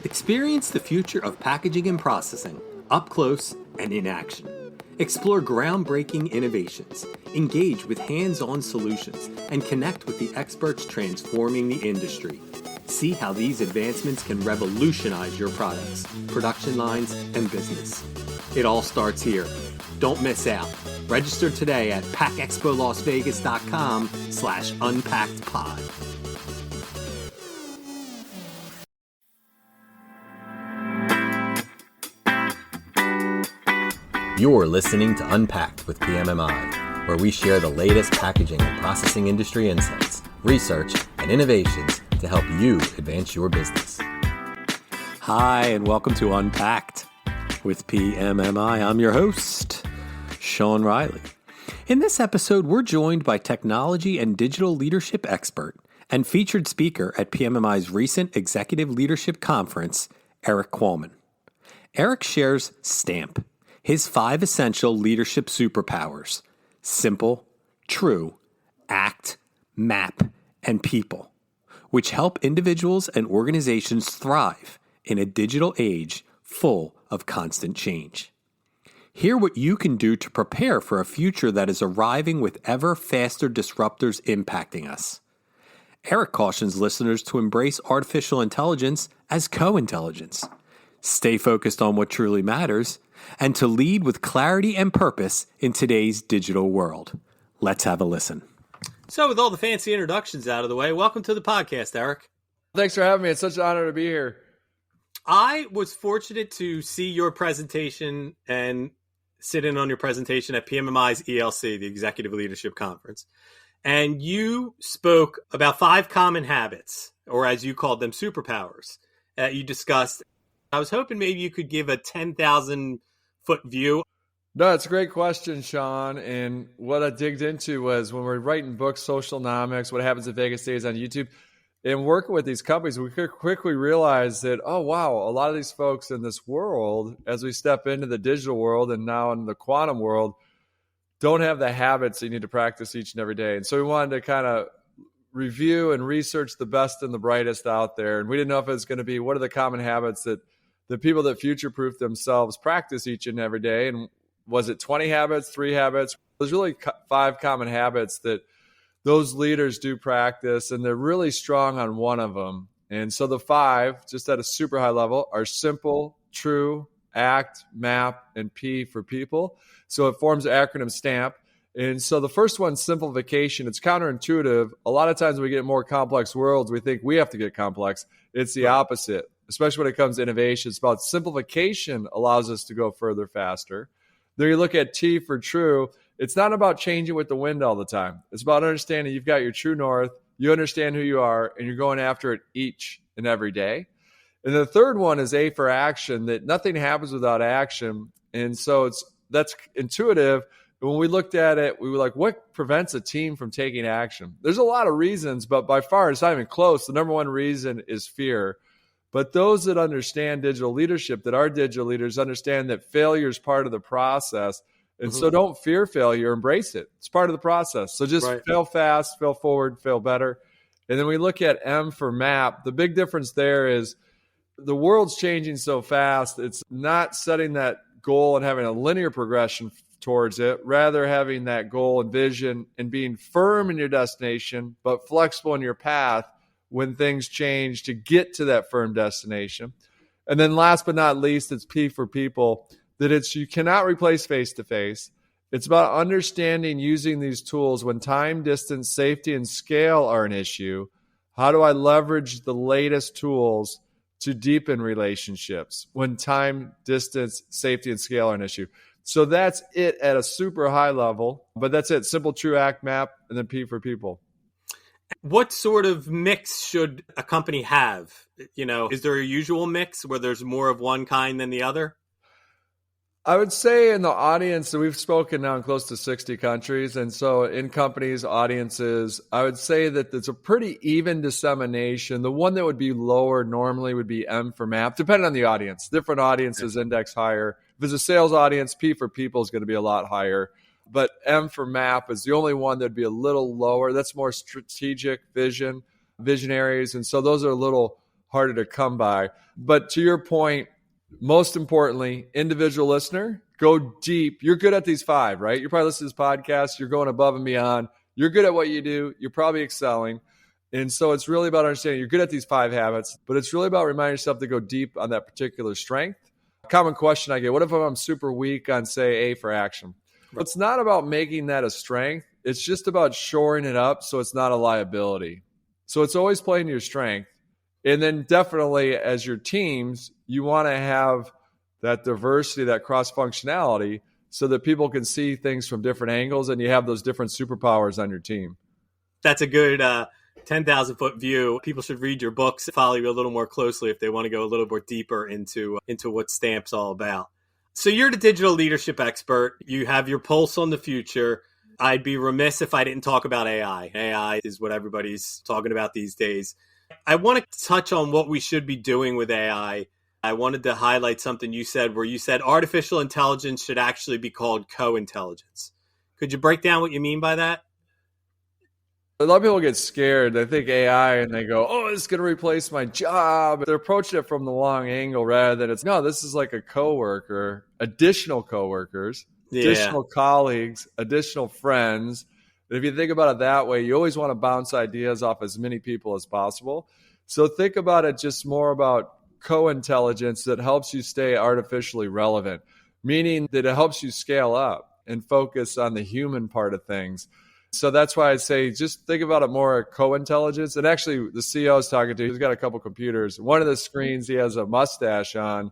Experience the future of packaging and processing up close and in action. Explore groundbreaking innovations, engage with hands-on solutions, and connect with the experts transforming the industry. See how these advancements can revolutionize your products, production lines, and business. It all starts here. Don't miss out. Register today at packexpolasvegas.com/unpackedpod. You're listening to Unpacked with PMMI, where we share the latest packaging and processing industry insights, research, and innovations to help you advance your business. Hi, and welcome to Unpacked with PMMI. I'm your host, Sean Riley. In this episode, we're joined by technology and digital leadership expert and featured speaker at PMMI's recent Executive Leadership Conference, Erik Qualman. Erik shares STAMP, his 5 essential leadership superpowers: simple, true, act, map, and people, which help individuals and organizations thrive in a digital age full of constant change. Hear what you can do to prepare for a future that is arriving with ever faster disruptors impacting us. Erik cautions listeners to embrace artificial intelligence as co-intelligence, stay focused on what truly matters, and to lead with clarity and purpose in today's digital world. Let's have a listen. So with all the fancy introductions out of the way, welcome to the podcast, Erik. Thanks for having me. It's such an honor to be here. I was fortunate to see your presentation and sit in on your presentation at PMMI's ELC, the Executive Leadership Conference. And you spoke about 5 common habits, or as you called them, superpowers, that you discussed. I was hoping maybe you could give a 10,000-foot view. No, it's a great question, Sean. And what I digged into was when we're writing books, Socialnomics, What Happens at Vegas Stays on YouTube, and working with these companies, we could quickly realize that, oh, wow, a lot of these folks in this world, as we step into the digital world and now in the quantum world, don't have the habits you need to practice each and every day. And so we wanted to kind of review and research the best and the brightest out there. And we didn't know if it was going to be what are the common habits that the people that future-proof themselves practice each and every day. And was it 20 habits, 3 habits? There's really 5 common habits that those leaders do practice, and they're really strong on one of them. And so the 5, just at a super high level, are simple, true, act, map, and P for people. So it forms the acronym STAMP. And so the first one, simplification, it's counterintuitive. A lot of times when we get more complex worlds, we think we have to get complex. It's the opposite, especially when it comes to innovation. It's about simplification allows us to go further, faster. Then you look at T for true. It's not about changing with the wind all the time. It's about understanding you've got your true north, you understand who you are, and you're going after it each and every day. And the third one is A for action, that nothing happens without action. And so that's intuitive. When we looked at it, we were like, what prevents a team from taking action? There's a lot of reasons, but by far, it's not even close. The number one reason is fear. But those that understand digital leadership, that are digital leaders, understand that failure is part of the process. And so don't fear failure, embrace it. It's part of the process. So just fail fast, fail forward, fail better. And then we look at M for map. The big difference there is the world's changing so fast. It's not setting that goal and having a linear progression towards it, rather having that goal and vision and being firm in your destination, but flexible in your path when things change to get to that firm destination. And then last but not least, it's P for people, that you cannot replace face-to-face. It's about understanding using these tools when time, distance, safety, and scale are an issue. How do I leverage the latest tools to deepen relationships when time, distance, safety, and scale are an issue? So that's it at a super high level, but that's it. Simple, true, act, map, and then P for people. What sort of mix should a company have? Is there a usual mix where there's more of one kind than the other? I would say in the audience, we've spoken now in close to 60 countries. And so in companies, audiences, I would say that it's a pretty even dissemination. The one that would be lower normally would be M for map, depending on the audience. Different audiences index higher. If it's a sales audience, P for people is going to be a lot higher. But M for map is the only one that would be a little lower. That's more strategic visionaries. And so those are a little harder to come by. But to your point, most importantly, individual listener, go deep. You're good at these 5, right? You're probably listening to this podcast. You're going above and beyond. You're good at what you do. You're probably excelling. And so it's really about understanding you're good at these 5 habits, but it's really about reminding yourself to go deep on that particular strength. Common question I get, what if I'm super weak on, say, A for action? Right. It's not about making that a strength. It's just about shoring it up so it's not a liability. So it's always playing to your strength. And then definitely as your teams, you want to have that diversity, that cross-functionality so that people can see things from different angles and you have those different superpowers on your team. That's a good 10,000-foot view. People should read your books, follow you a little more closely if they want to go a little more deeper into what Stamp's all about. So you're the digital leadership expert. You have your pulse on the future. I'd be remiss if I didn't talk about AI. AI is what everybody's talking about these days. I want to touch on what we should be doing with AI. I wanted to highlight something you said where you said artificial intelligence should actually be called co-intelligence. Could you break down what you mean by that? A lot of people get scared. They think AI and they go, oh, it's going to replace my job. They're approaching it from the long angle rather than no, this is like a coworker, additional coworkers, additional colleagues, additional friends. And if you think about it that way, you always want to bounce ideas off as many people as possible. So think about it just more about co-intelligence that helps you stay artificially relevant, meaning that it helps you scale up and focus on the human part of things. So that's why I say just think about it more co-intelligence. And actually, the CEO I was talking to, he's got a couple computers. One of the screens, he has a mustache on,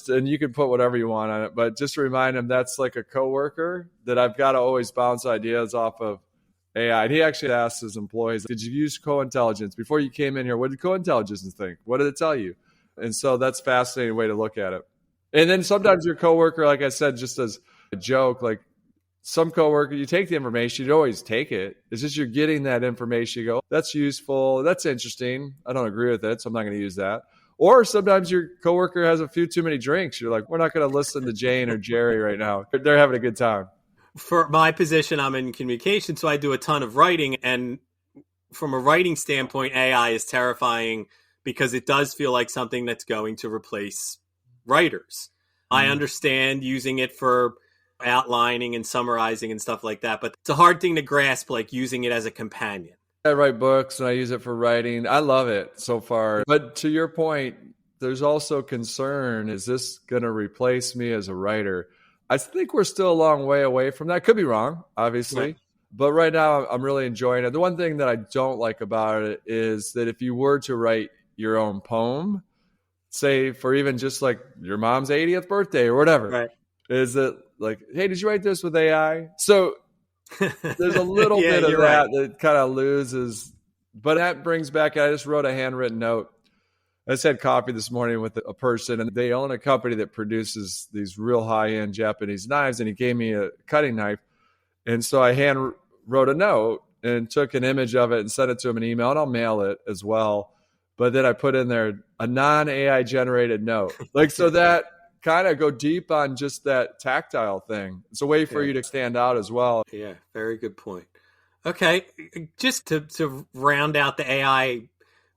and you can put whatever you want on it. But just to remind him, that's like a coworker that I've got to always bounce ideas off of AI. And he actually asked his employees, did you use co-intelligence? Before you came in here, what did co-intelligence think? What did it tell you? And so that's a fascinating way to look at it. And then sometimes your coworker, like I said, just as a joke, like, some coworker, you take the information, you always take it. It's just you're getting that information. You go, that's useful. That's interesting. I don't agree with it, so I'm not going to use that. Or sometimes your coworker has a few too many drinks. You're like, we're not going to listen to Jane or Jerry right now. They're having a good time. For my position, I'm in communication, so I do a ton of writing. And from a writing standpoint, AI is terrifying because it does feel like something that's going to replace writers. I understand using it for outlining and summarizing and stuff like that, but it's a hard thing to grasp, like using it as a companion. I write books and I use it for writing. I love it so far. But to your point, there's also concern. Is this going to replace me as a writer? I think we're still a long way away from that. Could be wrong, obviously. Right. But right now, I'm really enjoying it. The one thing that I don't like about it is that if you were to write your own poem, say for even just like your mom's 80th birthday or whatever, right, is it like, hey, did you write this with AI? So there's a little bit of that that kind of loses. But that brings back, I just wrote a handwritten note. I just had coffee this morning with a person, and they own a company that produces these real high-end Japanese knives, and he gave me a cutting knife. And so I hand wrote a note and took an image of it and sent it to him an email, and I'll mail it as well. But then I put in there a non-AI generated note. Like, so that kind of go deep on just that tactile thing. It's a way for you to stand out as well. Yeah, very good point. Okay, just to round out the AI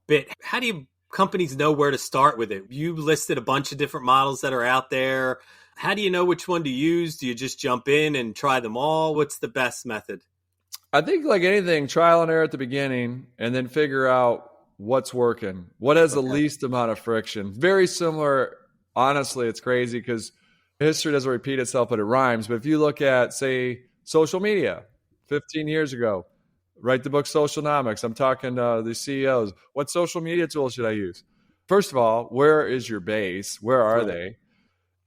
bit, how do companies know where to start with it? You listed a bunch of different models that are out there. How do you know which one to use? Do you just jump in and try them all? What's the best method? I think like anything, trial and error at the beginning and then figure out what's working. What has the least amount of friction? Very similar. Honestly, it's crazy because history doesn't repeat itself, but it rhymes. But if you look at, say, social media 15 years ago, write the book Socialnomics. I'm talking to the CEOs. What social media tools should I use? First of all, where is your base? Where are they?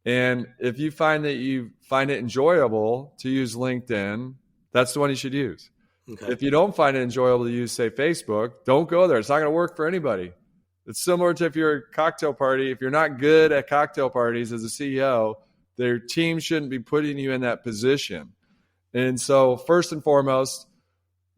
And if you find that you find it enjoyable to use LinkedIn, that's the one you should use. Okay. If you don't find it enjoyable to use, say, Facebook, don't go there. It's not going to work for anybody. It's similar to if you're a cocktail party. If you're not good at cocktail parties as a CEO, their team shouldn't be putting you in that position. And so first and foremost,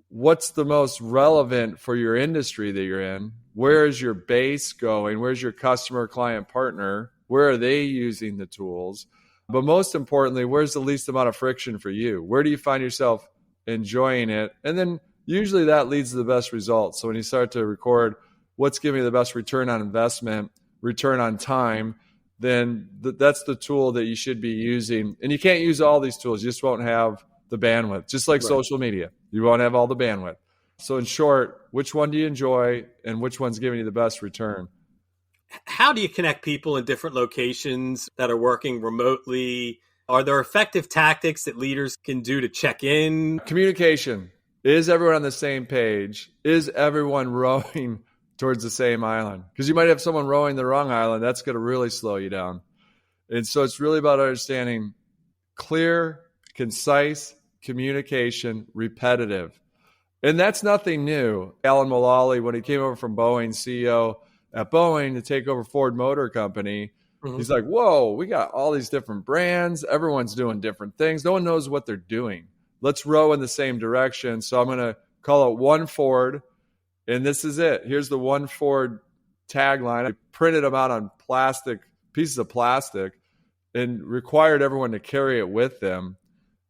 what's the most relevant for your industry that you're in? Where is your base going? Where's your customer, client, partner? Where are they using the tools? But most importantly, where's the least amount of friction for you? Where do you find yourself enjoying it? And then usually that leads to the best results. So when you start to record what's giving you the best return on investment, return on time, then that's the tool that you should be using. And you can't use all these tools. You just won't have the bandwidth, just like social media. You won't have all the bandwidth. So in short, which one do you enjoy and which one's giving you the best return? How do you connect people in different locations that are working remotely? Are there effective tactics that leaders can do to check in? Communication. Is everyone on the same page? Is everyone rowing towards the same island? Because you might have someone rowing the wrong island. That's going to really slow you down. And so it's really about understanding clear, concise communication, repetitive. And that's nothing new. Alan Mulally, when he came over from Boeing, CEO at Boeing to take over Ford Motor Company, he's like, whoa, we got all these different brands. Everyone's doing different things. No one knows what they're doing. Let's row in the same direction. So I'm going to call it One Ford. And this is it. Here's the One Ford tagline. I printed them out on pieces of plastic, and required everyone to carry it with them.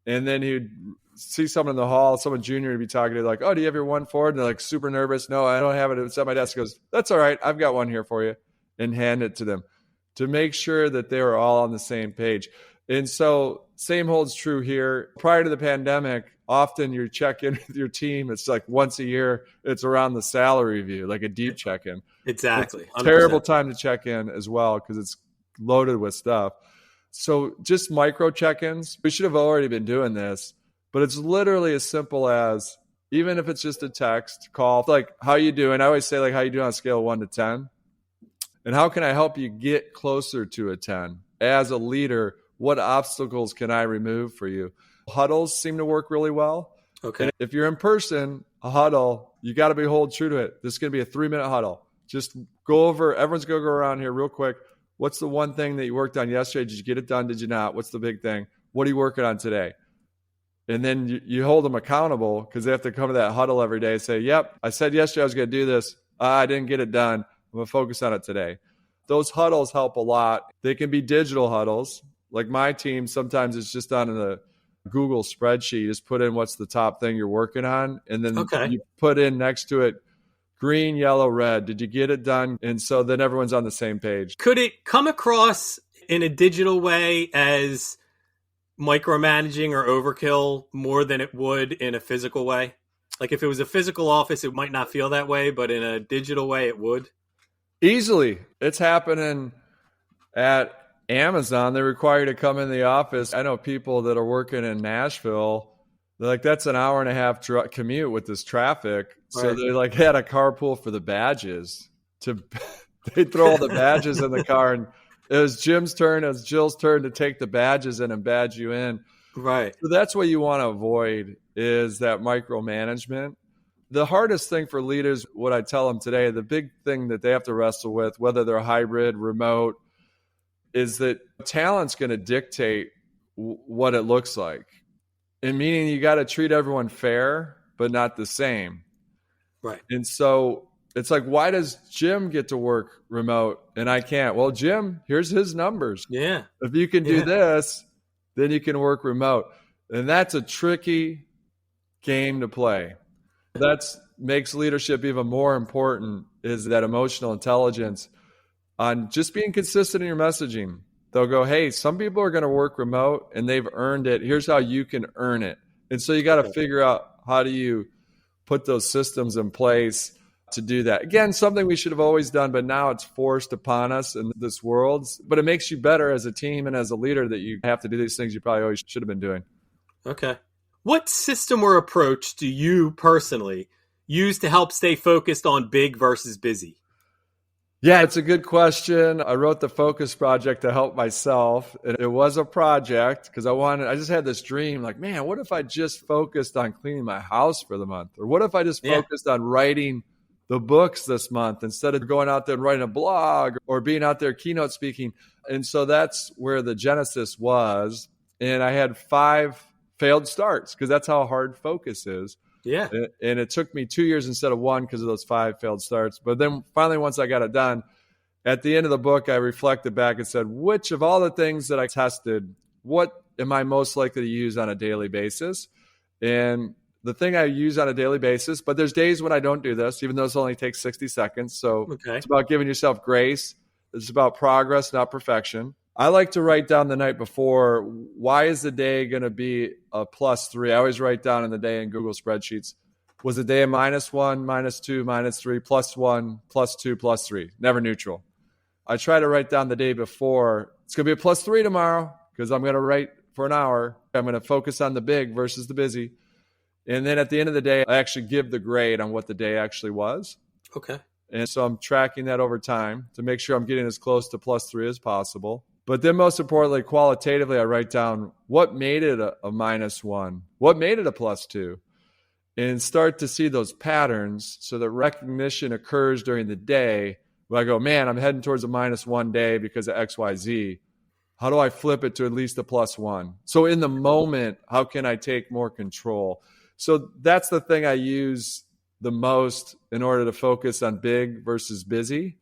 And then he'd see someone in the hall, someone junior would be talking to, like, oh, do you have your One Ford? And they're like super nervous. No, I don't have it. It's at my desk. He goes, that's all right. I've got one here for you. And hand it to them to make sure that they were all on the same page. And so same holds true here. Prior to the pandemic, often you check in with your team. It's like once a year. It's around the salary review, like a deep check-in. Exactly. Terrible time to check in as well because it's loaded with stuff. So just micro check-ins. We should have already been doing this, but it's literally as simple as, even if it's just a text, call, like, how you doing? I always say, like, how you doing on a scale of 1 to 10? And how can I help you get closer to a 10? As a leader, what obstacles can I remove for you? Huddles seem to work really well. Okay. And if you're in person, a huddle, you got to hold true to it. This is going to be a 3-minute huddle. Just go over, everyone's going to go around here real quick. What's the one thing that you worked on yesterday? Did you get it done? Did you not? What's the big thing? What are you working on today? And then you hold them accountable because they have to come to that huddle every day and say, yep, I said yesterday I was going to do this. I didn't get it done. I'm going to focus on it today. Those huddles help a lot. They can be digital huddles. Like my team, sometimes it's just on the Google spreadsheet. Just put in what's the top thing you're working on. And then you put in next to it, green, yellow, red. Did you get it done? And so then everyone's on the same page. Could it come across in a digital way as micromanaging or overkill more than it would in a physical way? Like if it was a physical office, it might not feel that way, but in a digital way, it would. Easily. It's happening at Amazon. They require you to come in the office. I know people that are working in Nashville. They're like, that's an hour and a half commute with this traffic. So Right. they like had a carpool for the badges. They throw all the badges in the car, and it was Jim's turn, it was Jill's turn to take the badges in and badge you in. Right. So that's what you want to avoid, is that micromanagement. The hardest thing for leaders, what I tell them today, the big thing that they have to wrestle with, whether they're hybrid, remote, is that talent's going to dictate what it looks like. And meaning you got to treat everyone fair, but not the same. Right. And so it's like, why does Jim get to work remote and I can't? Well, Jim, here's his numbers. Yeah. If you can do this, then you can work remote. And that's a tricky game to play. That makes leadership even more important, is that emotional intelligence on just being consistent in your messaging. They'll go, hey, some people are going to work remote and they've earned it. Here's how you can earn it. And so you got to figure out, how do you put those systems in place to do that? Again, something we should have always done, but now it's forced upon us in this world. But it makes you better as a team and as a leader that you have to do these things you probably always should have been doing. Okay. What system or approach do you personally use to help stay focused on big versus busy? Yeah, it's a good question. I wrote the Focus Project to help myself. And it was a project because I just had this dream, like, man, what if I just focused on cleaning my house for the month? Or what if I just focused on writing the books this month instead of going out there and writing a blog or being out there keynote speaking? And so that's where the genesis was. And I had 5 failed starts because that's how hard focus is. Yeah. And it took me 2 years instead of 1 because of those 5 failed starts. But then finally, once I got it done, at the end of the book, I reflected back and said, which of all the things that I tested, what am I most likely to use on a daily basis? And the thing I use on a daily basis, but there's days when I don't do this, even though this only takes 60 seconds. So It's about giving yourself grace. It's about progress, not perfection. I like to write down the night before, why is the day going to be a +3? I always write down in the day in Google spreadsheets. Was the day a -1, -2, -3, +1, +2, +3? Never neutral. I try to write down the day before, it's going to be a +3 tomorrow because I'm going to write for an hour. I'm going to focus on the big versus the busy. And then at the end of the day, I actually give the grade on what the day actually was. Okay. And so I'm tracking that over time to make sure I'm getting as close to +3 as possible. But then most importantly, qualitatively, I write down what made it a -1, what made it a +2, and start to see those patterns so that recognition occurs during the day where I go, man, I'm heading towards a -1 day because of XYZ. How do I flip it to at least a +1? So in the moment, how can I take more control? So that's the thing I use the most in order to focus on big versus busy.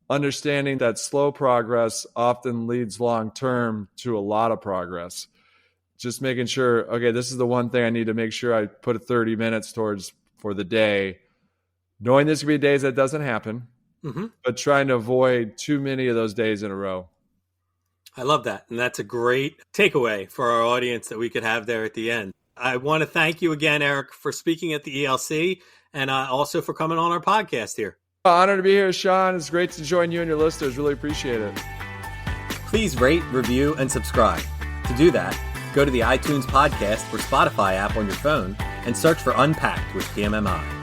Understanding that slow progress often leads long-term to a lot of progress. Just making sure, okay, this is the one thing I need to make sure I put 30 minutes towards for the day. Knowing there's going to be days that doesn't happen, but trying to avoid too many of those days in a row. I love that. And that's a great takeaway for our audience that we could have there at the end. I want to thank you again, Erik, for speaking at the ELC and also for coming on our podcast here. Honored to be here, Sean. It's great to join you and your listeners. Really appreciate it. Please rate, review, and subscribe. To do that, go to the iTunes podcast or Spotify app on your phone and search for Unpacked with PMMI.